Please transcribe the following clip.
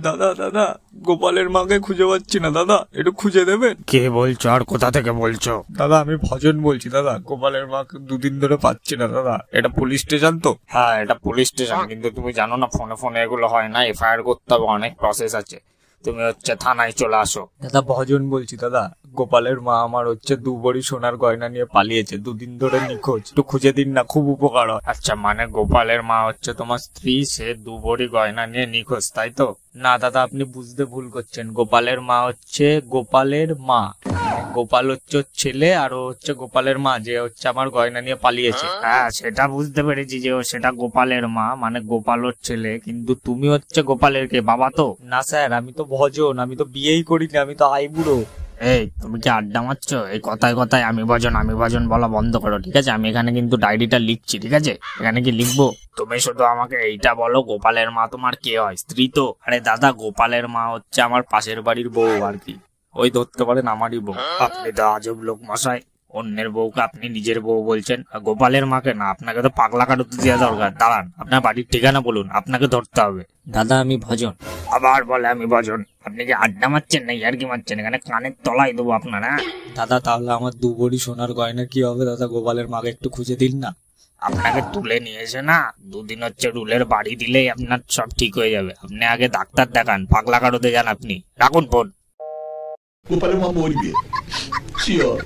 দাদা দাদা, গোপালের মাকে খুঁজে পাচ্ছি না দাদা, একটু খুঁজে দেবেন? কে বলছো আর কোথা থেকে বলছো? দাদা আমি ভজন বলছি দাদা, গোপালের মাকে দুদিন ধরে পাচ্ছি না দাদা। এটা পুলিশ স্টেশন তো? হ্যাঁ, এটা পুলিশ স্টেশন, কিন্তু তুমি জানো না ফোনে ফোনে এগুলো হয় না, এফআইআর করতে হবে, অনেক প্রসেস আছে। তুমি থানায় চলে আসো। দাদা ভজন বলছি দাদা, গোপালের মা আমার 2 ভরি সোনার গয়না নিয়ে পালিয়েছে, 2 দিন ধরে নিখোঁজ, একটু খুঁজে দিন না, খুব উপকার হয়। আচ্ছা, মানে গোপালের মা তোমার স্ত্রী, সে 2 ভরি গয়না নিয়ে নিখোঁজ, তাই তো? না দাদা, আপনি বুঝতে ভুল করছেন। গোপালের মা গোপালের মা, গোপাল ওর ছেলে, আর ও গোপালের মা, যে আমার গয়না নিয়ে পালিয়েছে। হ্যাঁ, সেটা বুঝতে পেরেছি যে সেটা গোপালের মা, মানে গোপাল ওর ছেলে, কিন্তু তুমি গোপালের কে বাবা তো? না স্যার, আমি তো ভজন, আমি তো বিয়েই করিনি, আমি তো আইবুড়ো। এই, তুমি কি আড্ডা মারছো? এই কথায় কথায় আমি ভজন বলা বন্ধ করো, ঠিক আছে? আমি এখানে কিন্তু ডায়েরিটা লিখছি, ঠিক আছে? এখানে কি লিখবো? তুমি শুধু আমাকে এইটা বলো, গোপালের মা তোমার কে হয়? স্ত্রী তো? আরে দাদা, গোপালের মা আমার পাশের বাড়ির বউ আর কি, ওই ধরতে পারেন আমারই বউ। আপনি তো আজব লোক মশাই, অন্যের বউকে আপনি নিজের বউ বলছেন, আর গোপালের মাকে না। আপনাকে তো পাগলা কাটতে দেওয়া দরকার। দাঁড়ান, আপনার বাড়ির ঠিকানা বলুন, আপনাকে ধরতে হবে। দাদা আমি ভজন। আবার বলে আমি ভজন? আপনি কি আড্ডা মারছেন না ইয়ার্কি মারছেন? এখানে কানের তলায় দেবো আপনার। হ্যাঁ দাদা, তাহলে আমার 2 ভরি সোনার গয়না কি হবে দাদা? গোপালের মাকে একটু খুঁজে দিন না। আপনাকে তুলে নিয়ে এসে না 2 দিন রুলের বাড়ি দিলেই আপনার সব ঠিক হয়ে যাবে। আপনি আগে ডাক্তার দেখান, পাগলা কারোতে যান আপনি। রাখুন ফোন। গোপালের মা মরবে, শিওর।